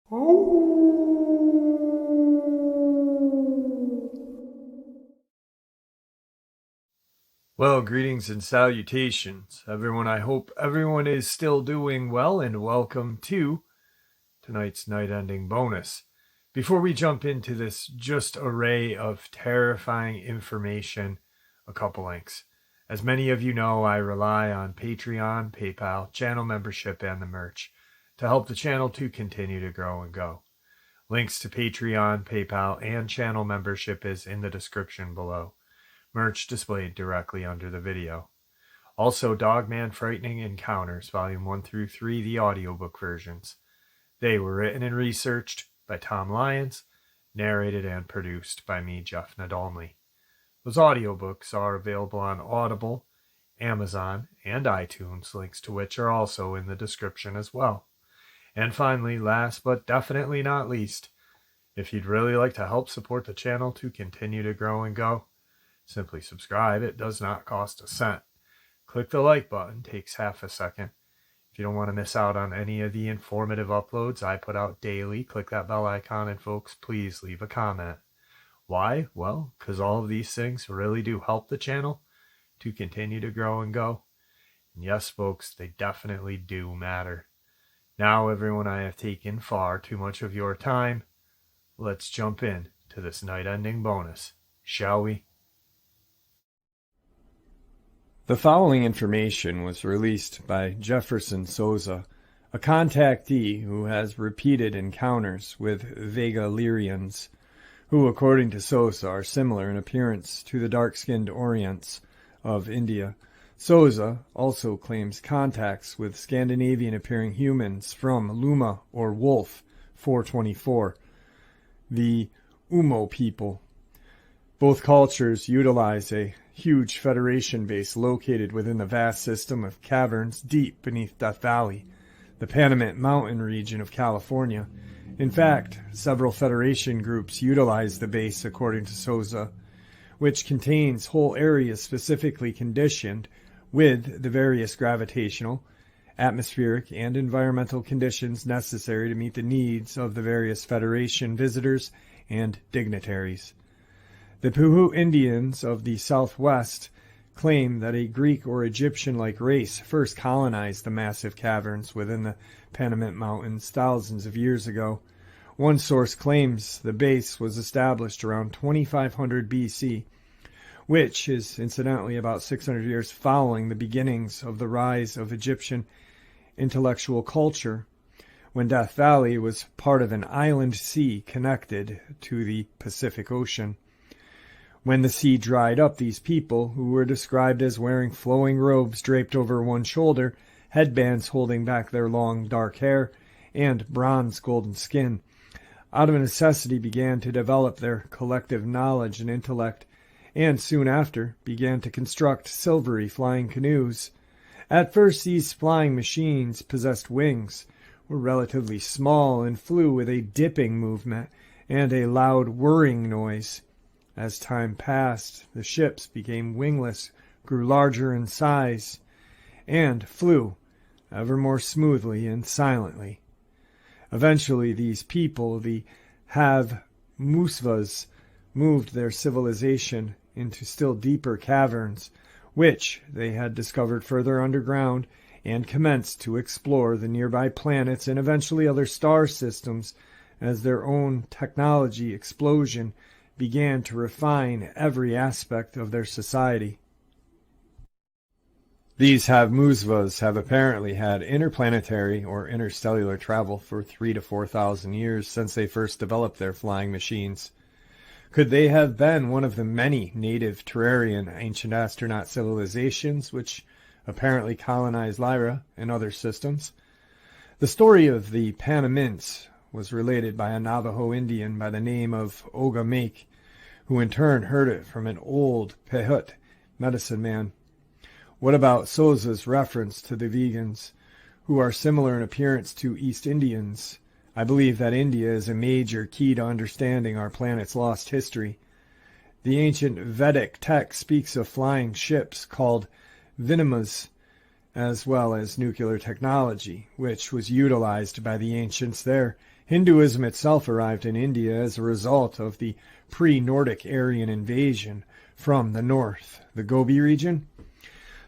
Well, greetings and salutations, everyone. I hope everyone is still doing well, and welcome to tonight's night-ending bonus. Before we jump into this just array of terrifying information, a couple links. As many of you know, I rely on Patreon, PayPal, channel membership, and the merch to help the channel to continue to grow and go. Links to Patreon, PayPal, and channel membership is in the description below. Merch displayed directly under the video. Also, Dogman Frightening Encounters, Volume 1 through 3, the audiobook versions. They were written and researched by Tom Lyons, narrated and produced by me, Jeff Nadolny. Those audiobooks are available on Audible, Amazon, and iTunes, links to which are also in the description as well. And finally, last but definitely not least, if you'd really like to help support the channel to continue to grow and go, simply subscribe. It does not cost a cent. Click the like button. Takes half a second. If you don't want to miss out on any of the informative uploads I put out daily, click that bell icon, and folks, please leave a comment. Why? Well, because all of these things really do help the channel to continue to grow and go. And yes, folks, they definitely do matter. Now, everyone, I have taken far too much of your time. Let's jump in to this night-ending bonus, shall we? The following information was released by Jefferson Souza, a contactee who has repeated encounters with Vega-Lyrians, who, according to Souza, are similar in appearance to the dark-skinned Orients of India. Souza also claims contacts with Scandinavian-appearing humans from Luma or Wolf 424, the Umo people. Both cultures utilize a huge Federation base located within the vast system of caverns deep beneath Death Valley, the Panamint Mountain region of California. In fact, several Federation groups utilize the base, according to Souza, which contains whole areas specifically conditioned with the various gravitational, atmospheric, and environmental conditions necessary to meet the needs of the various Federation visitors and dignitaries. The Puhu Indians of the Southwest claim that a Greek or Egyptian-like race first colonized the massive caverns within the Panamint Mountains thousands of years ago. One source claims the base was established around 2500 BC, which is incidentally about 600 years following the beginnings of the rise of Egyptian intellectual culture, when Death Valley was part of an island sea connected to the Pacific Ocean. When the sea dried up, these people, who were described as wearing flowing robes draped over one shoulder, headbands holding back their long dark hair, and bronze golden skin, out of necessity began to develop their collective knowledge and intellect, and soon after began to construct silvery flying canoes. At first these flying machines possessed wings, were relatively small, and flew with a dipping movement and a loud whirring noise. As time passed, the ships became wingless, grew larger in size, and flew ever more smoothly and silently. Eventually, these people, the Have-Musvas, moved their civilization into still deeper caverns, which they had discovered further underground, and commenced to explore the nearby planets and eventually other star systems as their own technology explosion began to refine every aspect of their society. These Have-Musvas have apparently had interplanetary or interstellar travel for 3,000 to 4,000 years since they first developed their flying machines. Could they have been one of the many native Terrarian ancient astronaut civilizations which apparently colonized Lyra and other systems? The story of the Panamints was related by a Navajo Indian by the name of Ogamake, who in turn heard it from an old Pehut medicine man. What about Souza's reference to the vegans, who are similar in appearance to East Indians? I believe that India is a major key to understanding our planet's lost history. The ancient Vedic text speaks of flying ships called Vinamas as well as nuclear technology, which was utilized by the ancients there. Hinduism itself arrived in India as a result of the pre-Nordic Aryan invasion from the north, the Gobi region.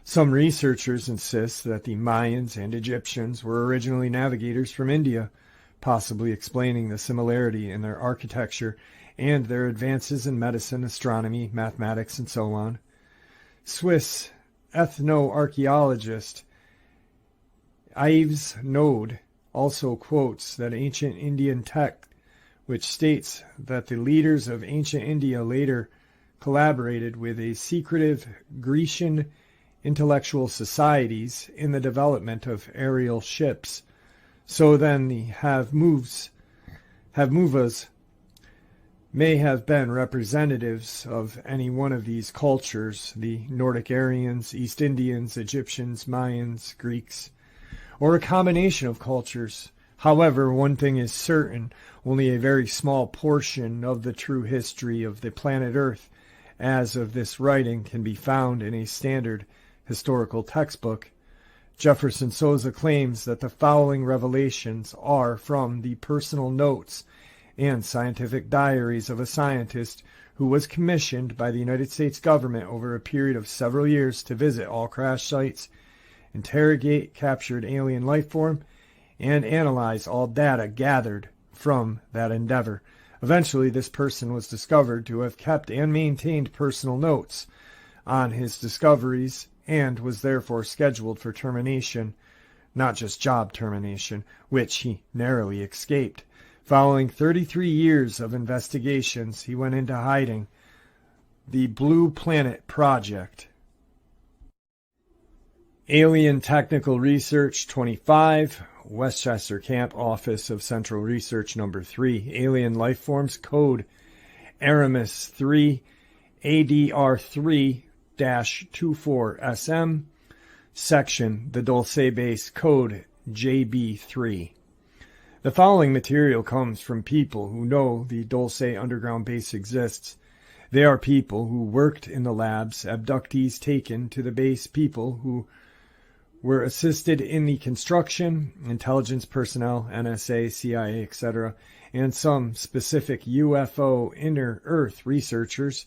Some researchers insist that the Mayans and Egyptians were originally navigators from India, possibly explaining the similarity in their architecture and their advances in medicine, astronomy, mathematics, and so on. Swiss ethnoarchaeologist Yves Node also quotes that ancient Indian text, which states that the leaders of ancient India later collaborated with a secretive Grecian intellectual societies in the development of aerial ships. So then the Havmuvas may have been representatives of any one of these cultures, the Nordic Aryans, East Indians, Egyptians, Mayans, Greeks, or a combination of cultures. However, one thing is certain, only a very small portion of the true history of the planet Earth as of this writing can be found in a standard historical textbook. Jefferson Souza claims that the following revelations are from the personal notes and scientific diaries of a scientist who was commissioned by the United States government over a period of several years to visit all crash sites, interrogate captured alien life form, and analyze all data gathered from that endeavor. Eventually, this person was discovered to have kept and maintained personal notes on his discoveries and was therefore scheduled for termination, not just job termination, which he narrowly escaped. Following 33 years of investigations, he went into hiding. The Blue Planet Project. Alien Technical Research 25, Westchester Camp Office of Central Research Number 3, Alien Life Forms Code, Aramis 3, ADR3-24SM, Section, the Dulce Base Code, JB3. The following material comes from people who know the Dulce underground base exists. They are people who worked in the labs, abductees taken to the base, people who were assisted in the construction, intelligence personnel, NSA, CIA, etc., and some specific UFO inner Earth researchers.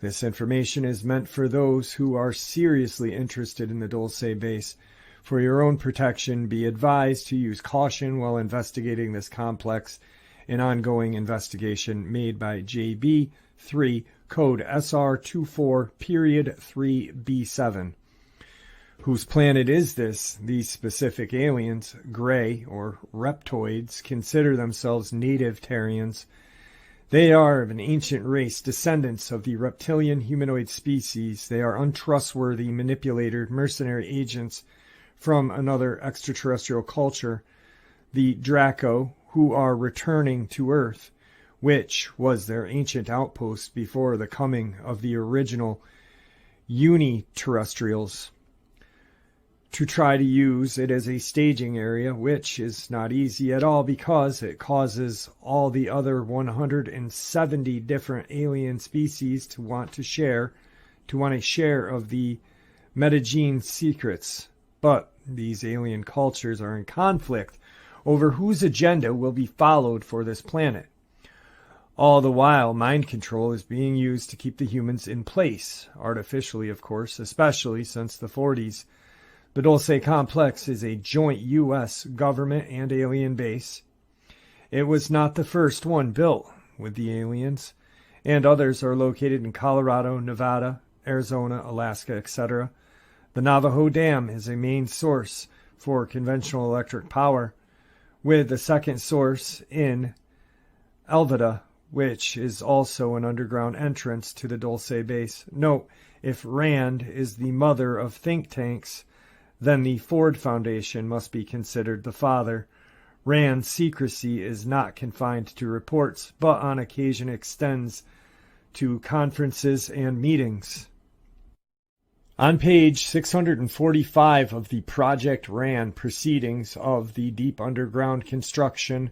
This information is meant for those who are seriously interested in the Dulce base. For your own protection, be advised to use caution while investigating this complex and ongoing investigation made by JB3, code SR24.3B7. Whose planet is this? These specific aliens, gray or reptoids, consider themselves native Terrians. They are of an ancient race, descendants of the reptilian humanoid species. They are untrustworthy, manipulator, mercenary agents from another extraterrestrial culture, the Draco, who are returning to Earth, which was their ancient outpost before the coming of the original Uniterrestrials, to try to use it as a staging area, which is not easy at all because it causes all the other 170 different alien species to want a share of the metagene secrets. But these alien cultures are in conflict over whose agenda will be followed for this planet. All the while, mind control is being used to keep the humans in place, artificially of course, especially since the 40s. The Dulce complex is a joint U.S. government and alien base. It was not the first one built with the aliens, and others are located in Colorado, Nevada, Arizona, Alaska, etc. The Navajo Dam is a main source for conventional electric power, with the second source in Elvada, which is also an underground entrance to the Dulce base. Note, if RAND is the mother of think tanks, then the Ford Foundation must be considered the father. RAND's secrecy is not confined to reports, but on occasion extends to conferences and meetings. On page 645 of the Project RAND Proceedings of the Deep Underground Construction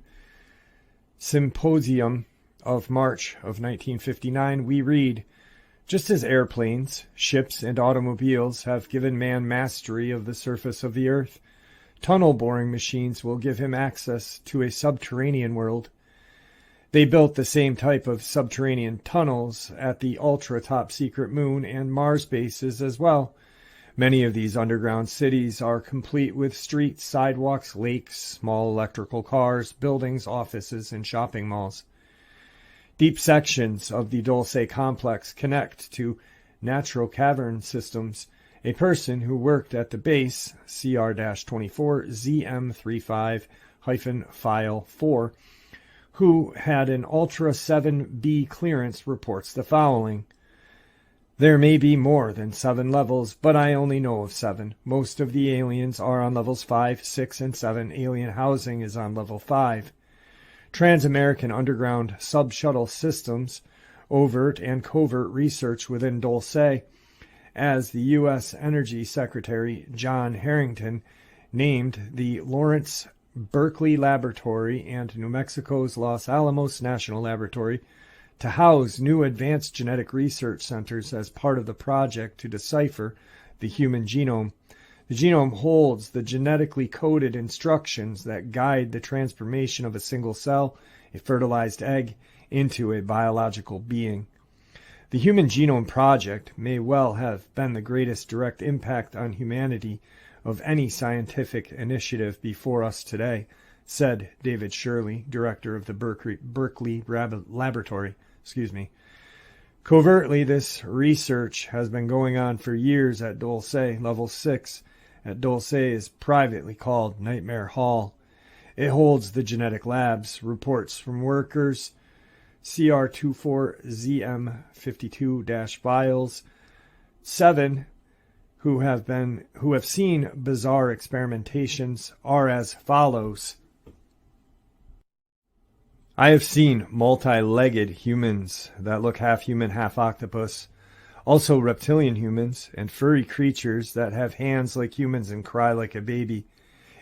Symposium of March of 1959, we read, Just as airplanes, ships, and automobiles have given man mastery of the surface of the earth, tunnel boring machines will give him access to a subterranean world. They built the same type of subterranean tunnels at the ultra-top secret Moon and Mars bases as well. Many of these underground cities are complete with streets, sidewalks, lakes, small electrical cars, buildings, offices, and shopping malls. Deep sections of the Dulce complex connect to natural cavern systems. A person who worked at the base, CR-24 ZM35-File 4, who had an Ultra 7B clearance, reports the following. There may be more than 7 levels, but I only know of 7. Most of the aliens are on levels 5, 6, and 7. Alien housing is on level 5. Trans-American underground sub-shuttle systems, overt and covert research within Dulce, as the U.S. Energy Secretary John Harrington named the Lawrence Berkeley Laboratory and New Mexico's Los Alamos National Laboratory to house new advanced genetic research centers as part of the project to decipher the human genome. The genome holds the genetically coded instructions that guide the transformation of a single cell, a fertilized egg, into a biological being. The Human Genome Project may well have been the greatest direct impact on humanity of any scientific initiative before us today, said David Shirley, director of the Berkeley Laboratory. Covertly, this research has been going on for years at Dulce. Level 6 at Dulce is privately called Nightmare Hall. It holds the genetic labs, reports from workers, CR24ZM52-files, 7 who have seen bizarre experimentations are as follows. I have seen multi-legged humans that look half human, half octopus, also reptilian humans and furry creatures that have hands like humans and cry like a baby.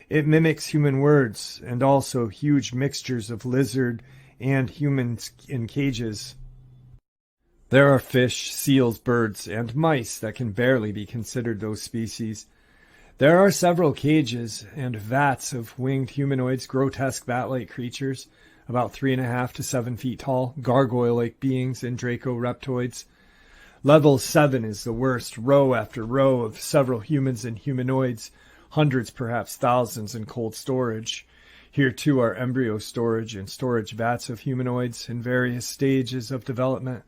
It mimics human words and also huge mixtures of lizard and humans in cages. There are fish, seals, birds, and mice that can barely be considered those species. There are several cages and vats of winged humanoids, grotesque bat-like creatures, about 3.5 to 7 feet tall, gargoyle-like beings, and Draco reptoids. Level 7 is the worst, row after row of several humans and humanoids, hundreds, perhaps thousands, in cold storage. Here, too, are embryo storage and storage vats of humanoids in various stages of development.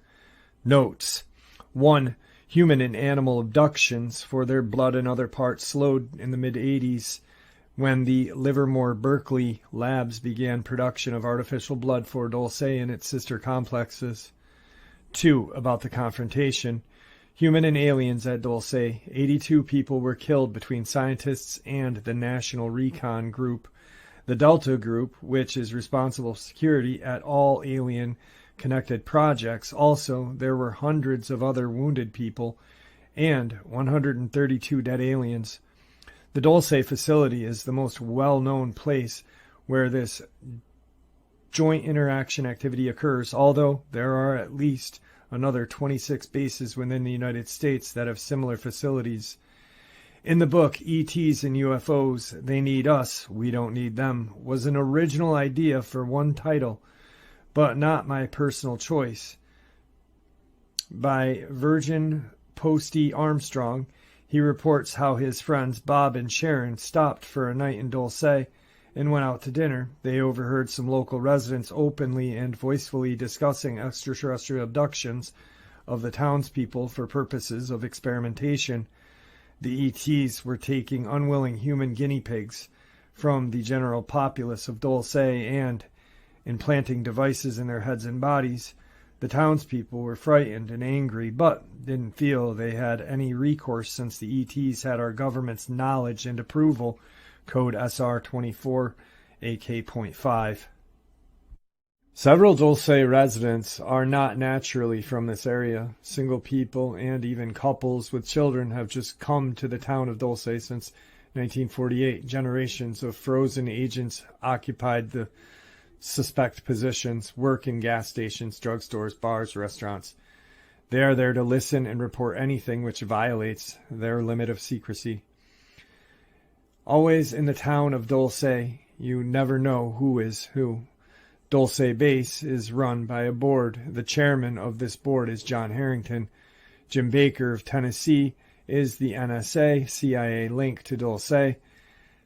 Notes: 1. Human and animal abductions for their blood and other parts slowed in the mid-'80s when the Livermore Berkeley labs began production of artificial blood for Dulce and its sister complexes. 2. About the confrontation. Human and aliens at Dulce. 82 people were killed between scientists and the National Recon Group, the Delta Group, which is responsible for security at all alien-connected projects. Also, there were hundreds of other wounded people and 132 dead aliens. The Dulce facility is the most well-known place where this joint interaction activity occurs, although there are at least another 26 bases within the United States that have similar facilities. In the book, ETs and UFOs, They Need Us, We Don't Need Them, was an original idea for one title, but not my personal choice. By Virgin Posty Armstrong, he reports how his friends Bob and Sharon stopped for a night in Dulce and went out to dinner. They overheard some local residents openly and voicefully discussing extraterrestrial abductions of the townspeople for purposes of experimentation. The ETs were taking unwilling human guinea pigs from the general populace of Dulce and implanting devices in their heads and bodies. The townspeople were frightened and angry, but didn't feel they had any recourse since the ETs had our government's knowledge and approval. Code SR24 AK.5. Several Dulce residents are not naturally from this area. Single people and even couples with children have just come to the town of Dulce since 1948. Generations of frozen agents occupied the suspect positions, work in gas stations, drugstores, bars, restaurants. They are there to listen and report anything which violates their limit of secrecy. Always in the town of Dulce, you never know who is who. Dulce Base is run by a board. The chairman of this board is John Harrington. Jim Baker of Tennessee is the NSA, CIA link to Dulce.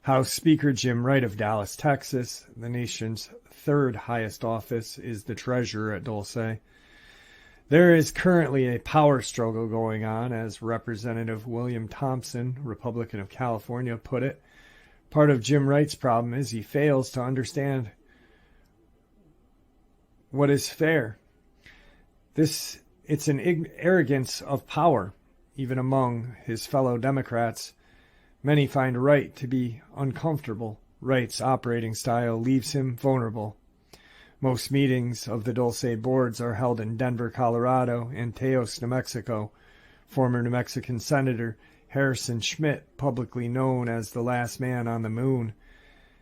House Speaker Jim Wright of Dallas, Texas, the nation's third highest office, is the treasurer at Dulce. There is currently a power struggle going on, as Representative William Thompson, Republican of California, put it. Part of Jim Wright's problem is he fails to understand what is fair. It's an arrogance of power, even among his fellow Democrats. Many find Wright to be uncomfortable. Wright's operating style leaves him vulnerable. Most meetings of the Dulce boards are held in Denver, Colorado, and Teos, New Mexico. Former New Mexican Senator Harrison Schmitt, publicly known as the last man on the moon,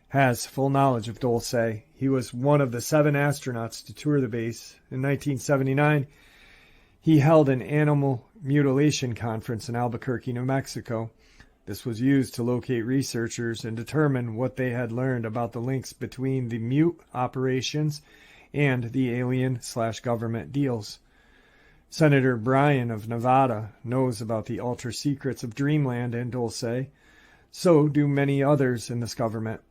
has full knowledge of Dulce. He was one of the 7 astronauts to tour the base. In 1979, he held an animal mutilation conference in Albuquerque, New Mexico. This was used to locate researchers and determine what they had learned about the links between the mute operations and the alien/government deals. Senator Bryan of Nevada knows about the ultra secrets of Dreamland and Dulce. So do many others in this government.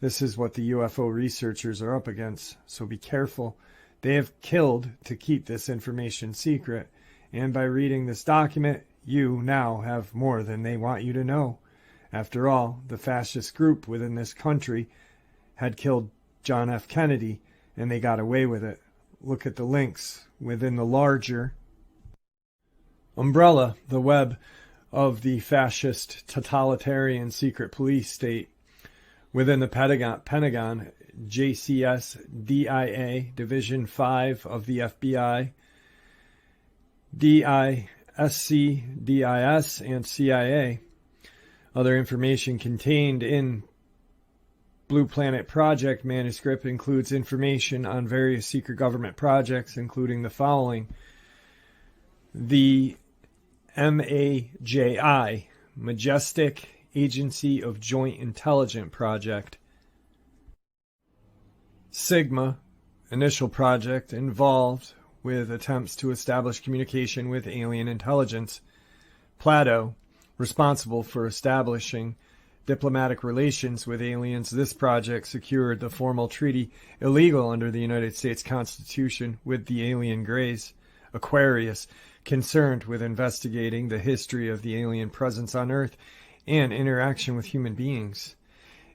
This is what the UFO researchers are up against, so be careful. They have killed to keep this information secret, and by reading this document, you now have more than they want you to know. After all, the fascist group within this country had killed John F. Kennedy, and they got away with it. Look at the links within the larger umbrella, the web of the fascist, totalitarian secret police state. Within the Pentagon, JCS, DIA, Division 5 of the FBI, DISC, DIS, and CIA. Other information contained in Blue Planet Project manuscript includes information on various secret government projects, including the following: the MAJI, Majestic Agency of Joint Intelligence Project. Sigma, initial project involved with attempts to establish communication with alien intelligence. Plato, responsible for establishing diplomatic relations with aliens. This project secured the formal treaty illegal under the United States Constitution with the alien Greys. Aquarius, concerned with investigating the history of the alien presence on Earth and interaction with human beings.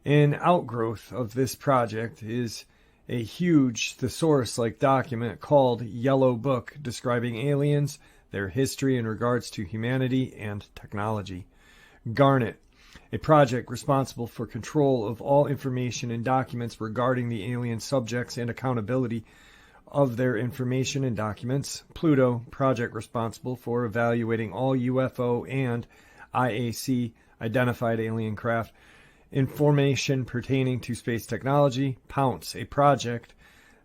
An outgrowth of this project is a huge thesaurus-like document called Yellow Book, describing aliens, their history in regards to humanity and technology. Garnet, a project responsible for control of all information and documents regarding the alien subjects and accountability of their information and documents. Pluto, project responsible for evaluating all UFO and IAC identified alien craft information pertaining to space technology. Pounce, a project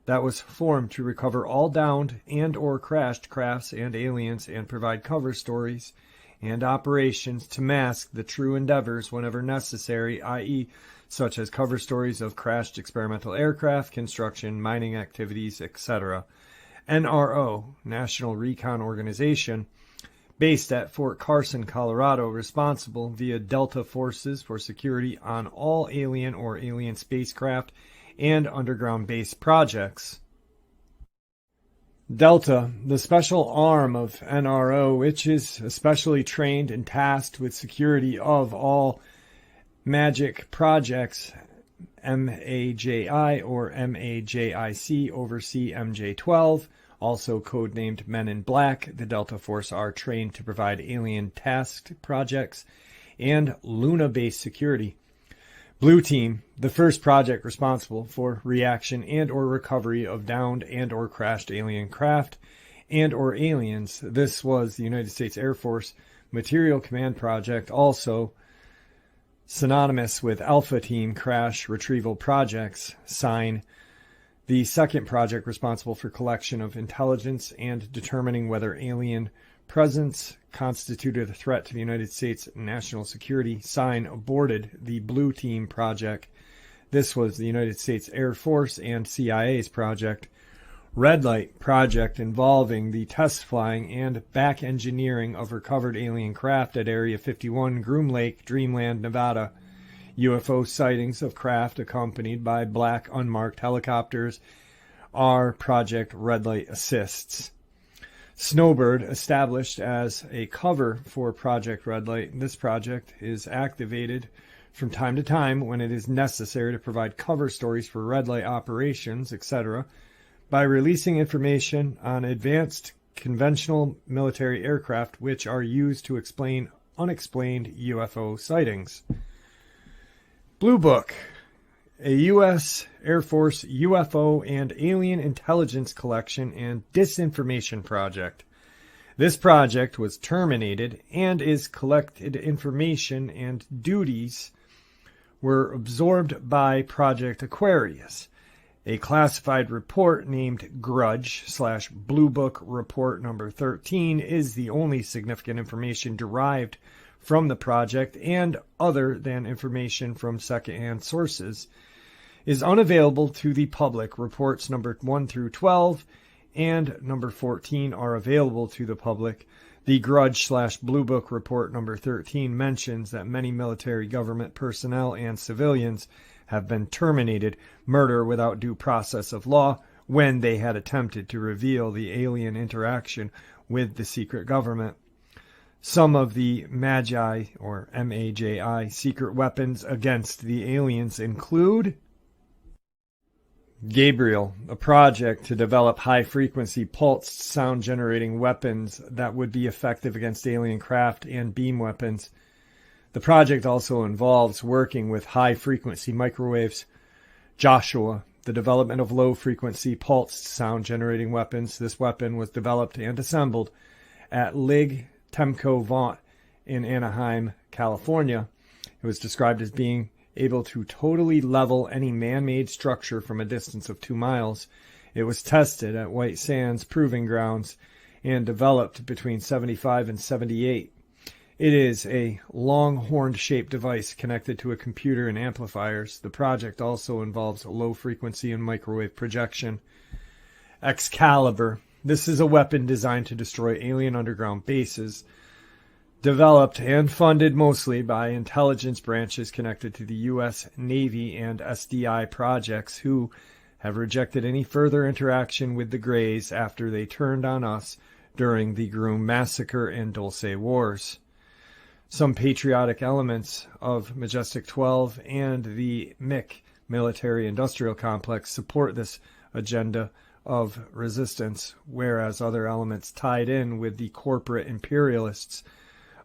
that was formed to recover all downed and or crashed crafts and aliens and provide cover stories and operations to mask the true endeavors whenever necessary, i.e. such as cover stories of crashed experimental aircraft, construction, mining activities, etc. NRO, National Recon Organization, based at Fort Carson, Colorado, responsible via Delta Forces for security on all alien or alien spacecraft and underground base projects. Delta, the special arm of NRO, which is especially trained and tasked with security of all magic projects. MAJI or MAJIC oversee MJ-12, also codenamed Men in Black. The Delta Force are trained to provide alien tasked projects and Luna-based security. Blue Team, the first project responsible for reaction and or recovery of downed and or crashed alien craft and or aliens. This was the United States Air Force Material Command Project, also synonymous with Alpha Team crash retrieval projects. Sign, The second project responsible for collection of intelligence and determining whether alien presence constituted a threat to the United States national security, aborted the Blue Team project. This was the United States Air Force and CIA's project. Red Light project involving the test flying and back engineering of recovered alien craft at Area 51, Groom Lake, Dreamland, Nevada. UFO sightings of craft accompanied by black unmarked helicopters are Project Red Light assists. Snowbird, established as a cover for Project Red Light, this project is activated from time to time when it is necessary to provide cover stories for red light operations, etc., by releasing information on advanced conventional military aircraft which are used to explain unexplained UFO sightings. Blue Book, a U.S. Air Force UFO and alien intelligence collection and disinformation project. This project was terminated and its collected information and duties were absorbed by Project Aquarius. A classified report named Grudge/Blue Book Report Number 13 is the only significant information derived from the project and, other than information from secondhand sources, is unavailable to the public. Reports number 1 through 12 and number 14 are available to the public. The Grudge/Blue Book Report Number 13 mentions that many military government personnel and civilians have been terminated, murder without due process of law, when they had attempted to reveal the alien interaction with the secret government. Some of the Magi, or MAJI, secret weapons against the aliens include Gabriel, a project to develop high-frequency pulsed sound-generating weapons that would be effective against alien craft and beam weapons. The project also involves working with high-frequency microwaves. Joshua, the development of low-frequency pulsed sound-generating weapons. This weapon was developed and assembled at LIG Temco Vaught in Anaheim, California. It was described as being able to totally level any man-made structure from a distance of 2 miles. It was tested at White Sands Proving Grounds and developed between 75 and 78. It is a long horn-shaped device connected to a computer and amplifiers. The project also involves low-frequency and microwave projection. Excalibur. This is a weapon designed to destroy alien underground bases, developed and funded mostly by intelligence branches connected to the U.S. Navy and SDI projects, who have rejected any further interaction with the Greys after they turned on us during the Groom Massacre and Dulce Wars. Some patriotic elements of Majestic 12 and the MIC military-industrial complex support this agenda of resistance, whereas other elements tied in with the corporate imperialists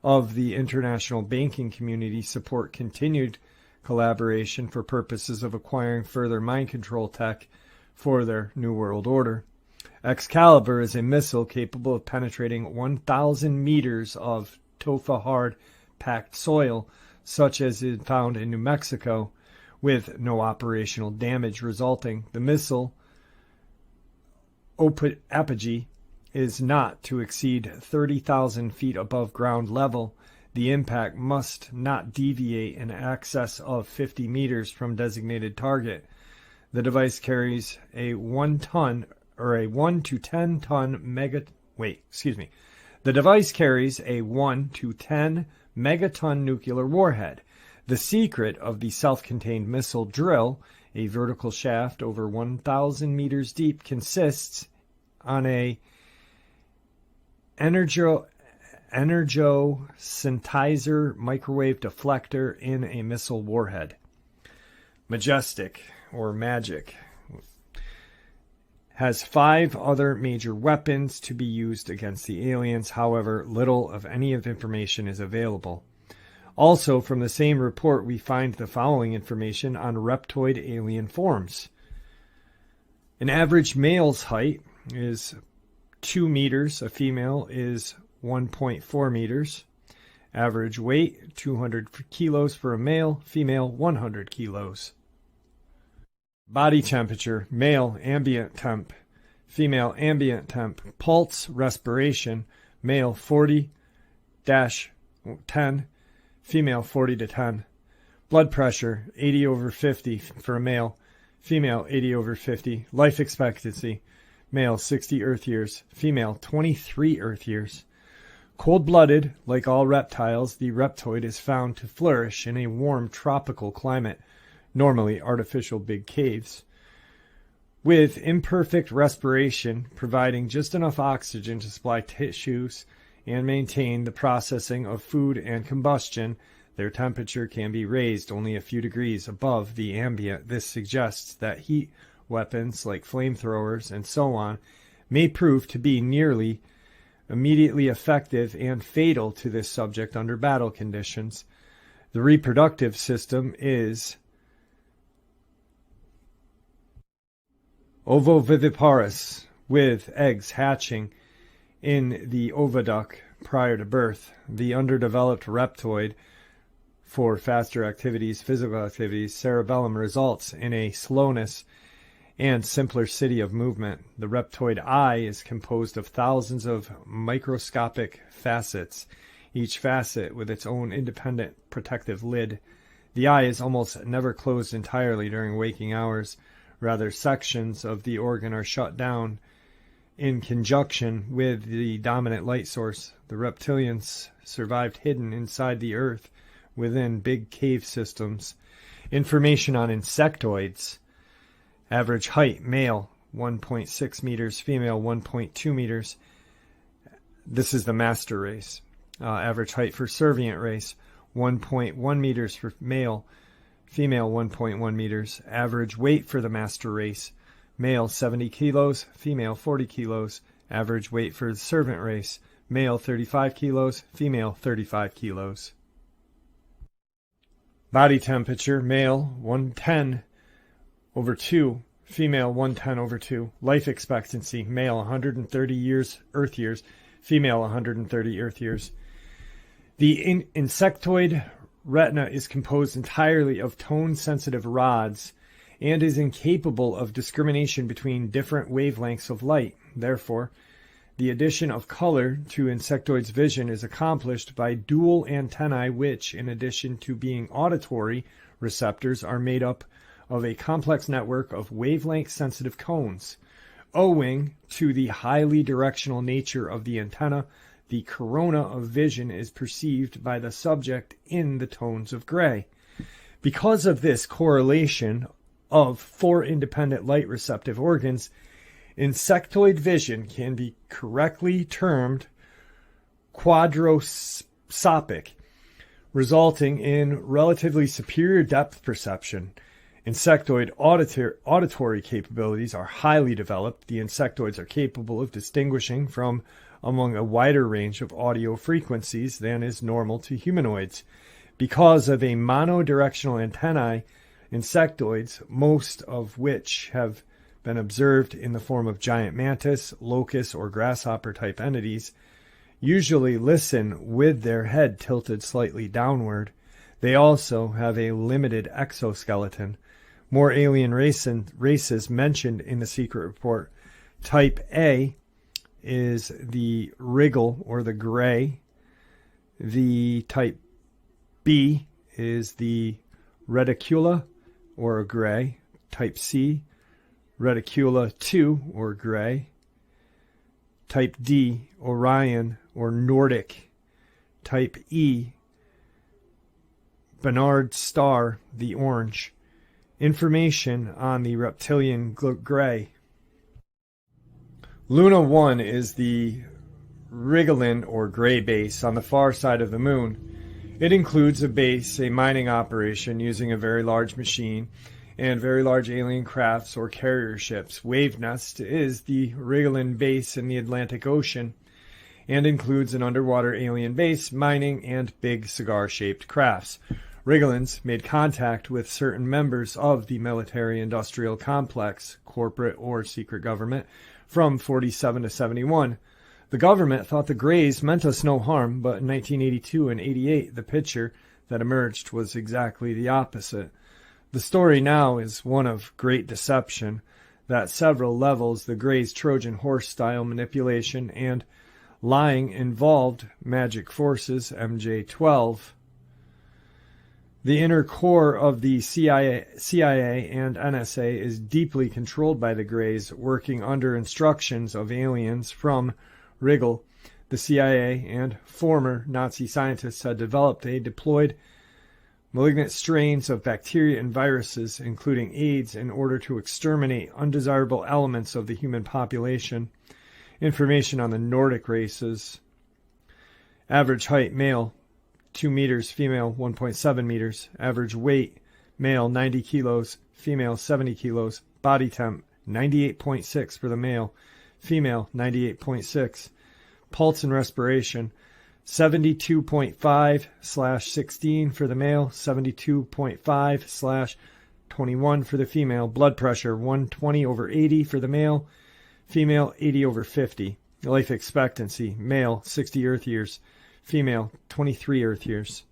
of the international banking community support continued collaboration for purposes of acquiring further mind control tech for their New World Order. Excalibur is a missile capable of penetrating 1,000 meters of TOFA hard packed soil, such as is found in New Mexico, with no operational damage resulting. The missile apogee is not to exceed 30,000 feet above ground level. The impact must not deviate in excess of 50 meters from designated target. The device carries a 1 to 10 ton The device carries a 1 to 10 megaton nuclear warhead. The secret of the self-contained missile drill, a vertical shaft over 1,000 meters deep, consists on a energo-synthesizer microwave deflector in a missile warhead. Majestic, or Magic, has 5 other major weapons to be used against the aliens. However, little of any of information is available. Also, from the same report, we find the following information on Reptoid alien forms. An average male's height is 2 meters. A female is 1.4 meters. Average weight, 200 kilos for a male. Female, 100 kilos. Body temperature, male ambient temp, female ambient temp. Pulse, respiration, male 40-10, female 40-10. Blood pressure, 80/50 for a male, female 80/50. Life expectancy, male 60 Earth years, female 23 Earth years. Cold-blooded, like all reptiles, the reptoid is found to flourish in a warm tropical climate, normally artificial big caves, with imperfect respiration, providing just enough oxygen to supply tissues and maintain the processing of food and combustion. Their temperature can be raised only a few degrees above the ambient. This suggests that heat weapons like flamethrowers and so on may prove to be nearly immediately effective and fatal to this subject under battle conditions. The reproductive system is ovoviviparous, with eggs hatching in the oviduct prior to birth. The underdeveloped reptoid for faster activities, physical activities, cerebellum results in a slowness and simplicity of movement. The reptoid eye is composed of thousands of microscopic facets, each facet with its own independent protective lid. The eye is almost never closed entirely during waking hours. Rather, sections of the organ are shut down in conjunction with the dominant light source. The reptilians survived hidden inside the earth within big cave systems. Information on insectoids. Average height, male 1.6 meters, female 1.2 meters. This is the master race. Average height for servient race, 1.1 meters for male, female 1.1 meters. Average weight for the master race, male 70 kilos, female 40 kilos. Average weight for the servant race, male 35 kilos, female 35 kilos. Body temperature, male 110/2, female 110/2. Life expectancy, male 130 years, Earth years, female 130 Earth years. The insectoid retina is composed entirely of tone-sensitive rods and is incapable of discrimination between different wavelengths of light. Therefore, the addition of color to insectoid's vision is accomplished by dual antennae which, in addition to being auditory receptors, are made up of a complex network of wavelength-sensitive cones. Owing to the highly directional nature of the antenna, the corona of vision is perceived by the subject in the tones of gray. Because of this correlation of 4 independent light receptive organs, insectoid vision can be correctly termed quadrosopic, resulting in relatively superior depth perception. Insectoid auditory capabilities are highly developed. The insectoids are capable of distinguishing from among a wider range of audio frequencies than is normal to humanoids. Because of a monodirectional antennae, insectoids, most of which have been observed in the form of giant mantis, locust, or grasshopper-type entities, usually listen with their head tilted slightly downward. They also have a limited exoskeleton. More alien races mentioned in the secret report. Type A is the wriggle or the gray. The type B is the reticula or gray. Type C, reticula 2 or gray. Type D, Orion or Nordic. Type E, Barnard star, the orange. Information on the reptilian gray. Luna 1 is the Rigelin or gray base on the far side of the moon. It includes a base, a mining operation using a very large machine, and very large alien crafts or carrier ships. Wave Nest is the Rigelin base in the Atlantic Ocean and includes an underwater alien base, mining, and big cigar-shaped crafts. Rigelins made contact with certain members of the military-industrial complex, corporate or secret government, from 47 to 71. The government thought the Greys meant us no harm, but in 1982 and 88, the picture that emerged was exactly the opposite. The story now is one of great deception, that several levels the Gray's Trojan horse-style manipulation and lying involved magic forces, MJ-12. The inner core of the CIA and NSA is deeply controlled by the Greys, working under instructions of aliens from Rigel. The CIA and former Nazi scientists had developed a deployed malignant strains of bacteria and viruses, including AIDS, in order to exterminate undesirable elements of the human population. Information on the Nordic races. Average height, male, 2 meters, female, 1.7 meters. Average weight, male, 90 kilos, female, 70 kilos. Body temp, 98.6 for the male, female, 98.6. Pulse and respiration, 72.5/16 for the male, 72.5/21 for the female. Blood pressure, 120/80 for the male, female, 80/50. Life expectancy, male, 60 Earth years, female, 23 Earth years.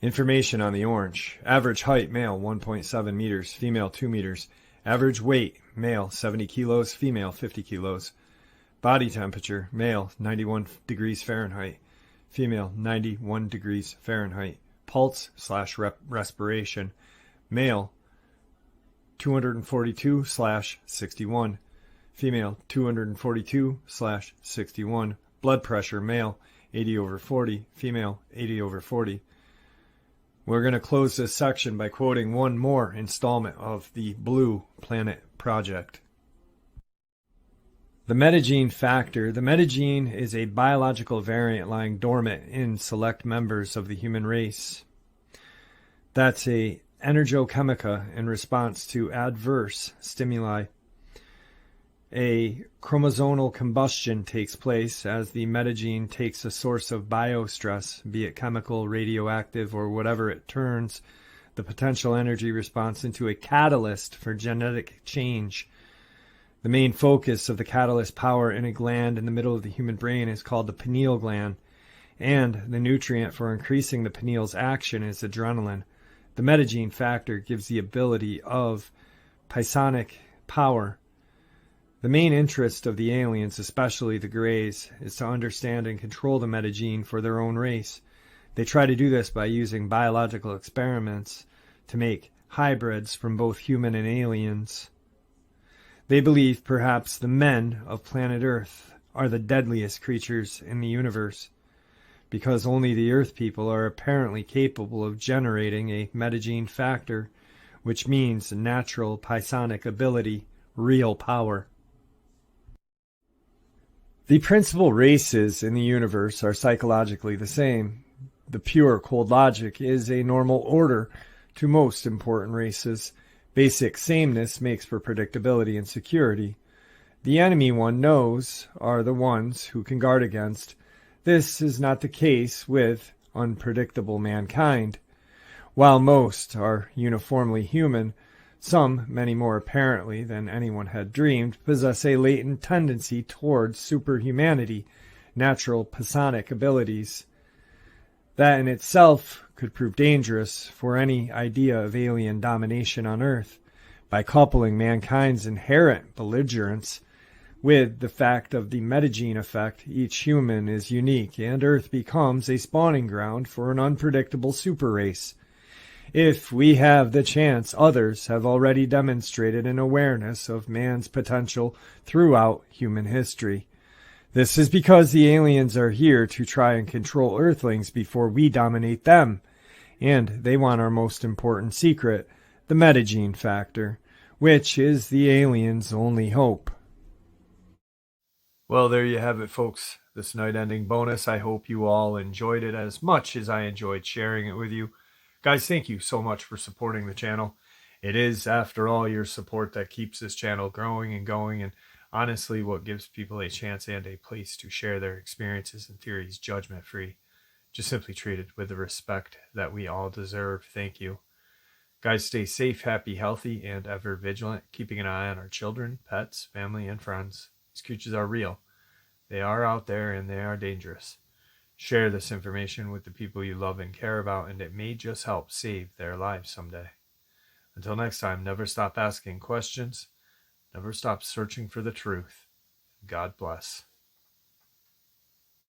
Information on the orange. Average height, male, 1.7 meters, female, 2 meters. Average weight, male, 70 kilos, female, 50 kilos. Body temperature, male, 91 degrees Fahrenheit, female, 91 degrees Fahrenheit. Pulse/respiration, male, 242/61, female, 242/61. Blood pressure, male, 80/40, female, 80/40. We're going to close this section by quoting one more installment of the Blue Planet Project. The metagene factor. The metagene is a biological variant lying dormant in select members of the human race. That's a energochemica in response to adverse stimuli. A chromosomal combustion takes place as the metagene takes a source of biostress, be it chemical, radioactive, or whatever it turns the potential energy response into a catalyst for genetic change. The main focus of the catalyst power in a gland in the middle of the human brain is called the pineal gland, and the nutrient for increasing the pineal's action is adrenaline. The metagene factor gives the ability of psionic power. The main interest of the aliens, especially the Greys, is to understand and control the metagene for their own race. They try to do this by using biological experiments to make hybrids from both human and aliens. They believe perhaps the men of planet Earth are the deadliest creatures in the universe, because only the Earth people are apparently capable of generating a metagene factor, which means natural psionic ability, real power. The principal races in the universe are psychologically the same. The pure cold logic is a normal order to most important races. Basic sameness makes for predictability and security. The enemy one knows are the ones who can guard against. This is not the case with unpredictable mankind. While most are uniformly human, some, many more apparently than anyone had dreamed, possess a latent tendency towards superhumanity, natural psionic abilities. That in itself could prove dangerous for any idea of alien domination on Earth, by coupling mankind's inherent belligerence with the fact of the metagene effect. Each human is unique, and Earth becomes a spawning ground for an unpredictable super race. If we have the chance, others have already demonstrated an awareness of man's potential throughout human history. This is because the aliens are here to try and control Earthlings before we dominate them. And they want our most important secret, the metagene factor, which is the aliens' only hope. Well, there you have it, folks. This night-ending bonus. I hope you all enjoyed it as much as I enjoyed sharing it with you. Guys, thank you so much for supporting the channel. It is, after all, your support that keeps this channel growing and going, and honestly what gives people a chance and a place to share their experiences and theories judgment-free. Just simply treated with the respect that we all deserve. Thank you. Guys, stay safe, happy, healthy, and ever vigilant, keeping an eye on our children, pets, family, and friends. These creatures are real. They are out there, and they are dangerous. Share this information with the people you love and care about, and it may just help save their lives someday. Until next time, never stop asking questions, never stop searching for the truth. God bless.